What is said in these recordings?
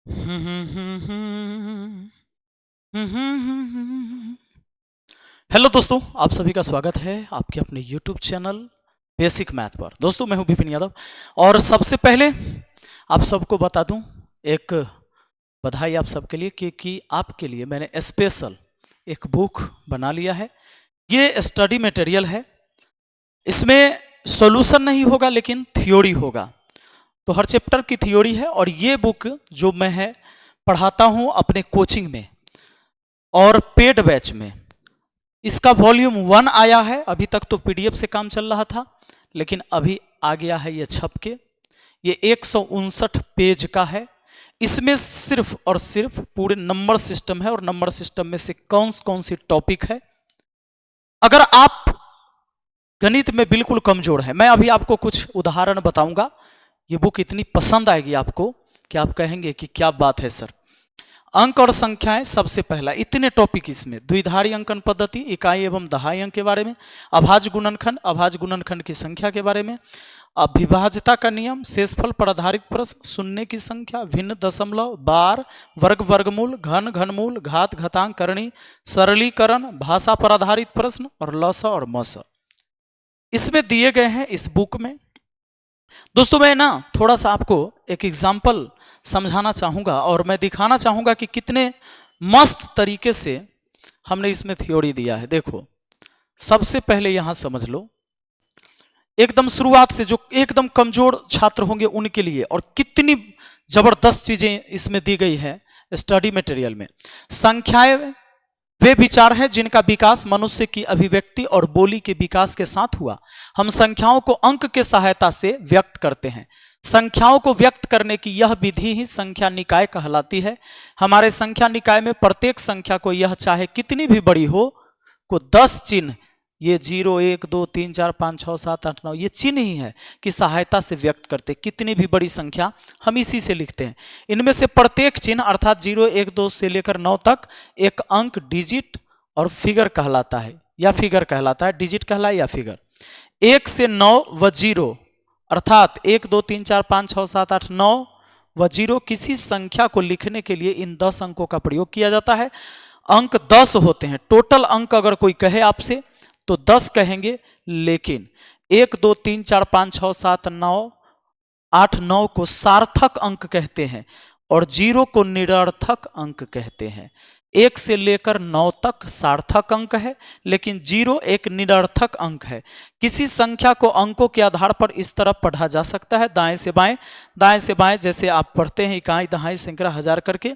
Hello दोस्तों, आप सभी का स्वागत है आपके अपने YouTube चैनल बेसिक मैथ पर। दोस्तों, मैं हूं विपिन यादव और सबसे पहले आप सबको बता दूं, एक बधाई आप सबके लिए कि आपके लिए मैंने स्पेशल एक बुक बना लिया है। ये स्टडी मटेरियल है, इसमें सॉल्यूशन नहीं होगा लेकिन थ्योरी होगा। तो हर चैप्टर की थ्योरी है और ये बुक जो मैं है पढ़ाता हूं अपने कोचिंग में और पेड बैच में। इसका वॉल्यूम 1 आया है, अभी तक तो पीडीएफ से काम चल रहा था, लेकिन अभी आ गया है ये छप के। ये 159 पेज का है। इसमें सिर्फ और सिर्फ पूरे नंबर सिस्टम है और नंबर सिस्टम में से कौन कौन सी टॉपिक है। अगर आप गणित में बिल्कुल कमजोर है, मैं अभी आपको कुछ उदाहरण बताऊंगा। ये बुक इतनी पसंद आएगी आपको कि आप कहेंगे कि क्या बात है सर। अंक और संख्याएं, सबसे पहला इतने टॉपिक इसमें, द्विधारी अंकन पद्धति, इकाई एवं दहाई अंक के बारे में, अभाज्य गुणनखंड की संख्या के बारे में, अविभाज्यता का नियम, शेषफल पर आधारित प्रश्न, शून्य की संख्या, भिन्न दशमलव, बार, वर्ग वर्गमूल, घन घनमूल, घात घातांक करणी, सरलीकरण, भाषा पर आधारित प्रश्न और लस और मस इसमें दिए गए हैं इस बुक में। दोस्तों, मैं ना थोड़ा सा आपको एक एग्जाम्पल समझाना चाहूंगा और मैं दिखाना चाहूंगा कि कितने मस्त तरीके से हमने इसमें थ्योरी दिया है। देखो, सबसे पहले यहां समझ लो, एकदम शुरुआत से जो एकदम कमजोर छात्र होंगे उनके लिए, और कितनी जबरदस्त चीजें इसमें दी गई है स्टडी मटेरियल में। संख्याएं वे विचार हैं जिनका विकास मनुष्य की अभिव्यक्ति और बोली के विकास के साथ हुआ। हम संख्याओं को अंक के सहायता से व्यक्त करते हैं। संख्याओं को व्यक्त करने की यह विधि ही संख्या निकाय कहलाती है। हमारे संख्या निकाय में प्रत्येक संख्या को, यह चाहे कितनी भी बड़ी हो, को 10 चिन्ह, ये 0 1 2 3 4 5 6 7 8 9, ये चिन्ह ही है कि सहायता से व्यक्त करते। कितनी भी बड़ी संख्या हम इसी से लिखते हैं। इनमें से प्रत्येक चिन्ह अर्थात 0 1 2 से लेकर 9 तक एक अंक, डिजिट और फिगर कहलाता है, या फिगर कहलाता है, डिजिट कहलाए या फिगर। 1 से 9 व 0 अर्थात 1 2 3 4 5 6 7 8 9 व 0 किसी संख्या को लिखने के लिए इन 10 अंकों का प्रयोग किया जाता है। अंक 10 होते हैं। टोटल अंक अगर कोई कहे आपसे तो 10 कहेंगे, लेकिन 1 2 3 4 5 6 7 9 8 9 को सार्थक अंक कहते हैं और 0 को निरर्थक अंक कहते हैं। 1 से लेकर 9 तक सार्थक अंक है, लेकिन 0 एक निरर्थक अंक है। किसी संख्या को अंकों के आधार पर इस तरह पढ़ा जा सकता है, दाएं से बाएं, जैसे आप पढ़ते हैं इकाई दहाई सैकड़ा हजार करके।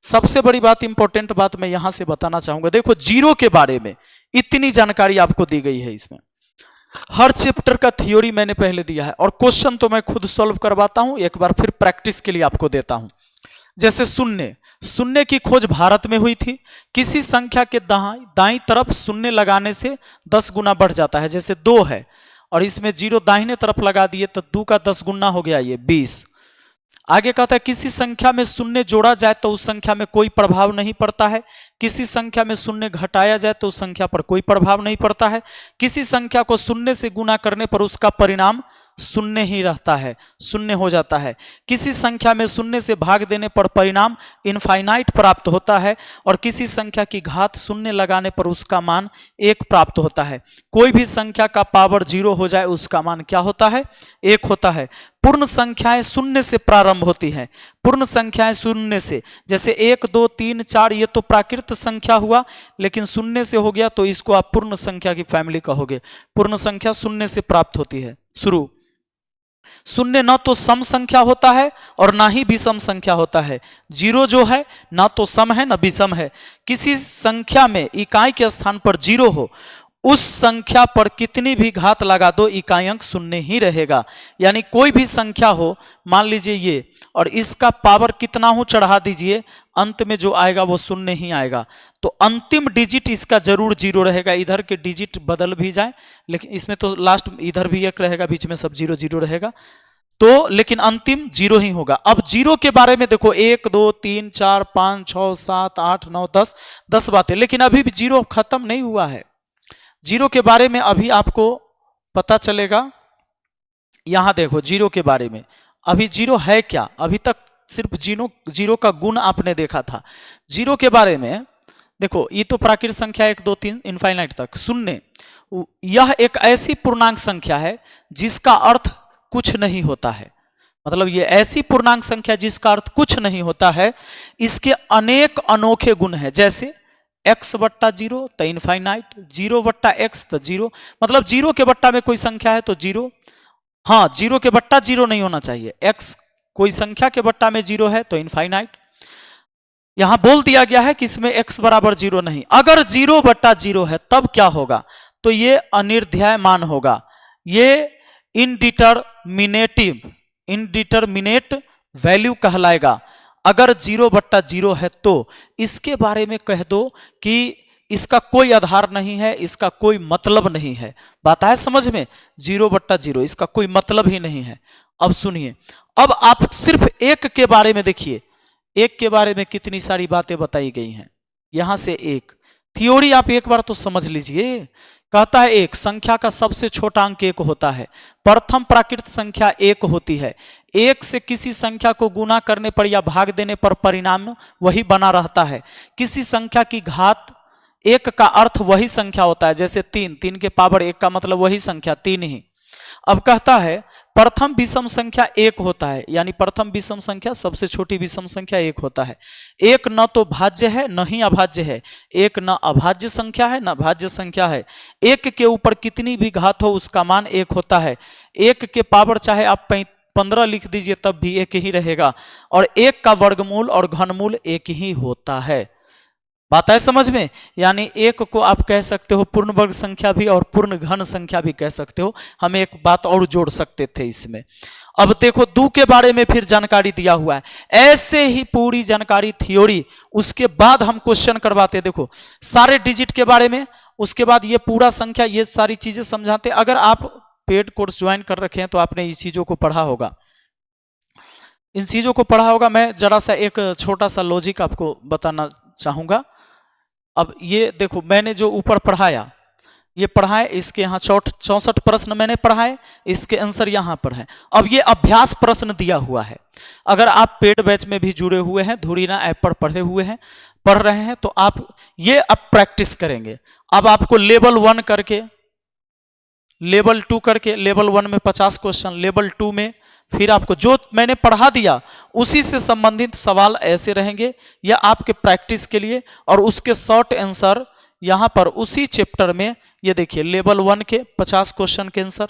सबसे बड़ी बात, इंपॉर्टेंट बात मैं यहां से बताना चाहूंगा। देखो, 0 के बारे में इतनी जानकारी आपको दी गई है इसमें। हर चैप्टर का थ्योरी मैंने पहले दिया है और क्वेश्चन तो मैं खुद सॉल्व करवाता हूं, एक बार फिर प्रैक्टिस के लिए आपको देता हूं। जैसे शून्य की खोज भारत में हुई थी। किसी संख्या के दाईं तरफ शून्य लगाने से 10 गुना बढ़ जाता है। जैसे 2 है और इसमें 0 दाहिने तरफ लगा दिए तो 2 का 10 गुना हो गया, ये 20। आगे कहता है किसी संख्या में शून्य जोड़ा जाए तो उस संख्या में कोई प्रभाव नहीं पड़ता है। किसी संख्या में शून्य घटाया जाए तो उस संख्या पर कोई प्रभाव नहीं पड़ता है। किसी संख्या को शून्य से गुना करने पर उसका परिणाम शून्य ही रहता है, शून्य हो जाता है। किसी संख्या में शून्य से भाग देने पर परिणाम इनफाइनाइट प्राप्त होता है और किसी संख्या की घात शून्य लगाने पर उसका मान 1 प्राप्त होता है। कोई भी संख्या का पावर 0 हो जाए उसका मान क्या होता है? 1 होता है। पूर्ण संख्याएं शून्य से प्रारंभ होती हैं। पूर्ण संख्याएं शून्य से, जैसे 1 2 3 4, ये तो प्राकृत संख्या हुआ, लेकिन शून्य से हो गया तो इसको आप पूर्ण संख्या की फैमिली कहोगे। पूर्ण संख्या शून्य से प्राप्त होती है। शुरू शून्य ना तो सम संख्या होता है और ना ही विषम संख्या होता है। 0 जो है ना तो सम है ना विषम है। किसी संख्या में इकाई के स्थान पर 0 हो, उस संख्या पर कितनी भी घात लगा दो इकाई अंक शून्य ही रहेगा। यानी कोई भी संख्या हो, मान लीजिए ये, और इसका पावर कितना हो चढ़ा दीजिए, अंत में जो आएगा वो शून्य ही आएगा। तो अंतिम डिजिट इसका जरूर 0 रहेगा। इधर के डिजिट बदल भी जाए, लेकिन इसमें तो लास्ट इधर भी 1 रहेगा, बीच में सब 0 0 रहेगा। तो लेकिन अंतिम 0 ही होगा। अब 0 के बारे में देखो, 1 2 3 4 5 6 7 8 9 10 बातें, लेकिन अभी भी 0 खत्म नहीं हुआ है। 0 के बारे में अभी आपको पता चलेगा। यहां देखो 0 के बारे में, अभी 0 है क्या, अभी तक सिर्फ जीरो का गुण आपने देखा था। जीरो के बारे में देखो, ये तो प्राकृत संख्या 1 2 3 इनफाइनाइट तक शून्य, यह एक ऐसी पूर्णांक संख्या है जिसका अर्थ कुछ नहीं होता है। मतलब ये ऐसी पूर्णांक संख्या जिसका अर्थ कुछ नहीं होता है। इसके अनेक अनोखे गुण हैं, जैसे x बट्टा 0 तो इनफाइनाइट, 0 बट्टा x तो 0, मतलब 0 के बट्टा में कोई संख्या है तो 0, हाँ 0 के बट्टा 0 नहीं होना चाहिए, x कोई संख्या के बट्टा में 0 है तो इनफाइनाइट। यहां बोल दिया गया है कि इसमें x बराबर 0 नहीं। अगर 0 बट्टा 0 है तब क्या होगा, तो ये अनिर्ध्यायमान होगा, ये इनडिटरमिनेट वैल्यू कहलाएगा। अगर 0 बट्टा 0 है तो इसके बारे में कह दो कि इसका कोई आधार नहीं है, इसका कोई मतलब नहीं है। बात है समझ में, 0 बट्टा 0 इसका कोई मतलब ही नहीं है। अब सुनिए, अब आप सिर्फ एक के बारे में देखिए, एक के बारे में कितनी सारी बातें बताई गई हैं। यहां से एक थ्योरी आप एक बार तो समझ लीजिए। कहता है एक संख्या का सबसे छोटा अंक 1 होता है, प्रथम प्राकृत संख्या 1 होती है, 1 से किसी संख्या को गुना करने पर या भाग देने पर परिणाम वही बना रहता है। किसी संख्या की घात 1 का अर्थ वही संख्या होता है, जैसे 3 के पावर 1 का मतलब वही संख्या 3 ही। अब कहता है प्रथम विषम संख्या 1 होता है, यानी प्रथम विषम संख्या सबसे छोटी विषम संख्या 1 होता है। 1 न तो भाज्य है न ही अभाज्य है, 1 न अभाज्य संख्या है न भाज्य संख्या है। 1 के ऊपर कितनी भी घात हो उसका मान 1 होता है। 1 के पावर चाहे आप 15 लिख दीजिए तब भी 1 ही रहेगा, और 1 का वर्गमूल और घनमूल 1 ही होता है। बात है समझ में, यानी 1 को आप कह सकते हो पूर्ण वर्ग संख्या भी और पूर्ण घन संख्या भी कह सकते हो। हम एक बात और जोड़ सकते थे इसमें। अब देखो 2 के बारे में फिर जानकारी दिया हुआ है, ऐसे ही पूरी जानकारी थ्योरी, उसके बाद हम क्वेश्चन करवाते। देखो सारे डिजिट के बारे में, उसके बाद ये पूरा संख्या, ये सारी चीजें समझाते। अगर आप पेड कोर्स ज्वाइन कर रखे हैं तो आपने इस चीजों को पढ़ा होगा, इन चीजों को पढ़ा होगा। मैं जरा सा एक छोटा सा लॉजिक आपको बताना चाहूंगा। अब ये देखो मैंने जो ऊपर पढ़ाया, ये पढ़ाए, इसके यहाँ 64 प्रश्न मैंने पढ़ाए, इसके आंसर यहाँ पर है। अब ये अभ्यास प्रश्न दिया हुआ है। अगर आप पेड बैच में भी जुड़े हुए हैं, धुरीना ऐप पर पढ़ रहे हैं तो आप ये अब प्रैक्टिस करेंगे। अब आपको लेवल 1 करके, लेवल 2 करके, लेवल 1 में 50 क्वेश्चन, लेवल 2 में फिर आपको जो मैंने पढ़ा दिया उसी से संबंधित सवाल ऐसे रहेंगे, या आपके प्रैक्टिस के लिए, और उसके शॉर्ट आंसर यहां पर उसी चैप्टर में। ये देखिए लेवल 1 के 50 क्वेश्चन के आंसर,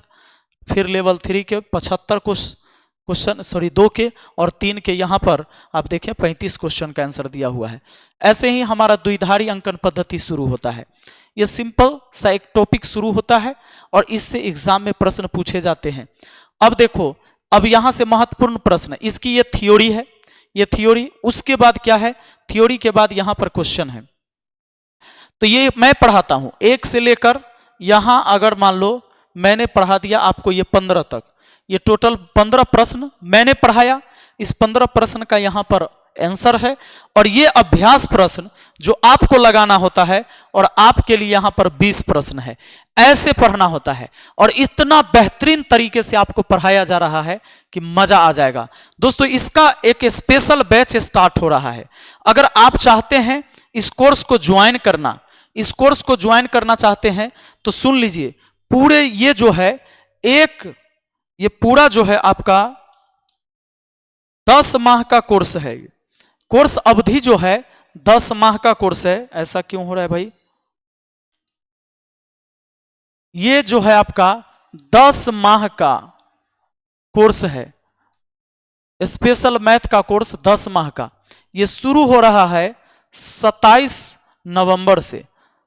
फिर लेवल 3 के 75 क्वेश्चन, 2 के और 3 के, यहां पर आप देखें 35 क्वेश्चन का आंसर दिया हुआ है। ऐसे ही हमारा द्विधारी अंकन पद्धति शुरू होता है। ये सिंपल सा एक टॉपिक शुरू होता है और इससे एग्जाम में प्रश्न पूछे जाते हैं। अब देखो, अब यहां से महत्वपूर्ण प्रश्न, इसकी ये थ्योरी है, ये थ्योरी। उसके बाद क्या है, थ्योरी के बाद यहां पर क्वेश्चन है। तो ये मैं पढ़ाता हूं 1 से लेकर यहां, अगर मान लो मैंने पढ़ा दिया आपको ये 15 तक, ये टोटल 15 प्रश्न मैंने पढ़ाया। इस 15 प्रश्न का यहां पर आंसर है, और ये अभ्यास प्रश्न जो आपको लगाना होता है, और आपके लिए यहां पर 20 प्रश्न है। ऐसे पढ़ना होता है, और इतना बेहतरीन तरीके से आपको पढ़ाया जा रहा है कि मजा आ जाएगा। दोस्तों इसका एक स्पेशल बैच स्टार्ट हो रहा है। अगर आप चाहते हैं इस कोर्स को ज्वाइन करना, इस कोर्स को ज्वाइन करना चाहते हैं तो सुन लीजिए, पूरे ये जो है ये पूरा जो है आपका 10 माह का कोर्स है। कोर्स अवधि जो है 10 माह का कोर्स है। ऐसा क्यों हो रहा है भाई? ये जो है आपका 10 माह का कोर्स है, स्पेशल मैथ का कोर्स 10 माह का। ये शुरू हो रहा है 27 नवंबर से।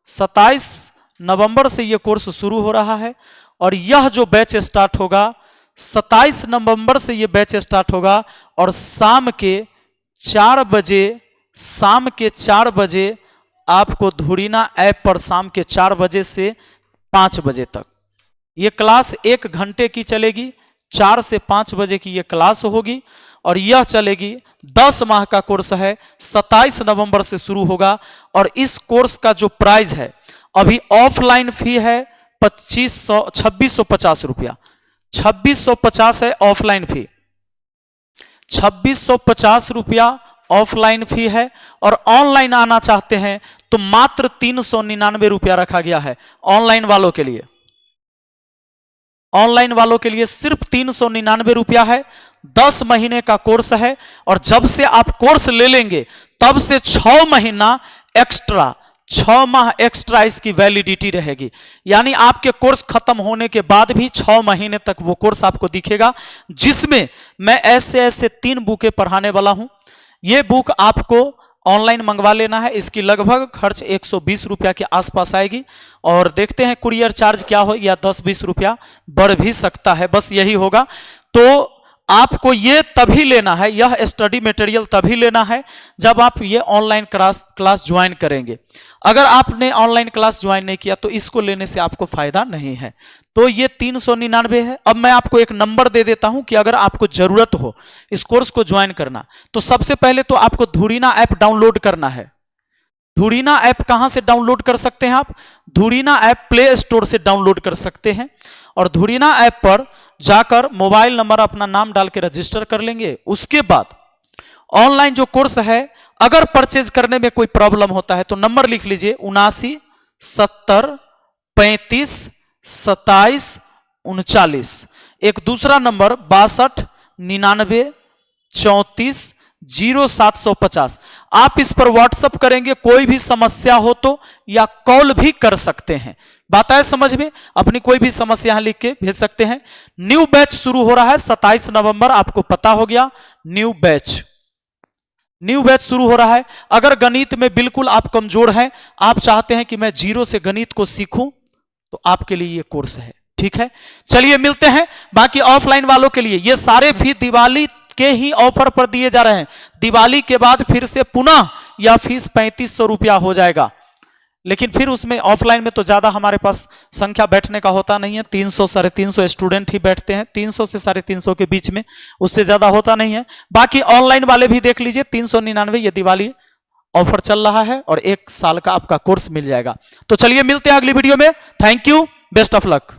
27 नवंबर से ये कोर्स शुरू हो रहा है, और यह जो बैच स्टार्ट होगा 27 नवंबर से ये बैच स्टार्ट होगा, और शाम के 4 बजे आपको धुरीना ऐप पर शाम के 4 बजे से 5 बजे तक ये क्लास 1 घंटे की चलेगी। 4 से 5 बजे की ये क्लास होगी, और यह चलेगी। 10 माह का कोर्स है, 27 नवंबर से शुरू होगा। और इस कोर्स का जो प्राइस है, अभी ऑफलाइन फी है 2650 रुपया, 2650 है ऑफलाइन फी। 2650 रुपया ऑफलाइन फी है, और ऑनलाइन आना चाहते हैं तो मात्र 399 रुपया रखा गया है ऑनलाइन वालों के लिए। ऑनलाइन वालों के लिए सिर्फ 399 रुपया है। 10 महीने का कोर्स है, और जब से आप कोर्स ले लेंगे तब से 6 महीना एक्स्ट्रा, 6 माह एक्स्ट्रा इसकी वैलिडिटी रहेगी। यानी आपके कोर्स खत्म होने के बाद भी 6 महीने तक वो कोर्स आपको दिखेगा, जिसमें मैं ऐसे ऐसे 3 बुकें पढ़ाने वाला हूं। ये बुक आपको ऑनलाइन मंगवा लेना है, इसकी लगभग खर्च 120 रुपया के आसपास आएगी, और देखते हैं कुरियर चार्ज क्या हो, या 10-20 रुपया बढ़ भी सकता है, बस यही होगा। तो आपको ये तभी लेना है, यह स्टडी मटेरियल तभी लेना है जब आप ये ऑनलाइन क्लास ज्वाइन करेंगे। अगर आपने ऑनलाइन क्लास ज्वाइन नहीं किया तो इसको लेने से आपको फायदा नहीं है। तो ये 399 है। अब मैं आपको एक नंबर दे देता हूं कि अगर आपको जरूरत हो इस कोर्स को ज्वाइन करना, तो सबसे पहले तो आपको धुरीना ऐप डाउनलोड करना है। धुरीना ऐप कहां से डाउनलोड कर सकते हैं आप? धुरीना ऐप प्ले स्टोर से डाउनलोड कर सकते हैं, और धुरीना ऐप पर जाकर मोबाइल नंबर अपना नाम डाल के रजिस्टर कर लेंगे। उसके बाद ऑनलाइन जो कोर्स है, अगर परचेज करने में कोई प्रॉब्लम होता है तो नंबर लिख लीजिए 79 70 35 27 39। एक दूसरा नंबर 62 99 34 0750। आप इस पर व्हाट्सएप करेंगे, कोई भी समस्या हो तो, या कॉल भी कर सकते हैं। बात आए समझ में? अपनी कोई भी समस्या यहां लिख के भेज सकते हैं। न्यू बैच शुरू हो रहा है 27 नवंबर, आपको पता हो गया। न्यू बैच शुरू हो रहा है। अगर गणित में बिल्कुल आप कमजोर हैं, आप चाहते हैं कि मैं जीरो से गणित को सीखूं, तो आपके लिए ये कोर्स है। ठीक है, चलिए मिलते हैं। बाकी ऑफलाइन वालों के लिए ये सारे फी दिवाली के ही ऑफर पर दिए जा रहे हैं। दिवाली के बाद फिर से पुनः यह फीस 3500 रुपया हो जाएगा, लेकिन फिर उसमें ऑफलाइन में तो ज्यादा हमारे पास संख्या बैठने का होता नहीं है। 300 साढ़े 300 स्टूडेंट ही बैठते हैं, 300 से साढ़े 300 के बीच में, उससे ज्यादा होता नहीं है। बाकी ऑनलाइन वाले भी देख लीजिए, 399 ये दिवाली ऑफर चल रहा है, और 1 साल का आपका कोर्स मिल जाएगा। तो चलिए मिलते हैं अगली वीडियो में। Thank you, best of luck.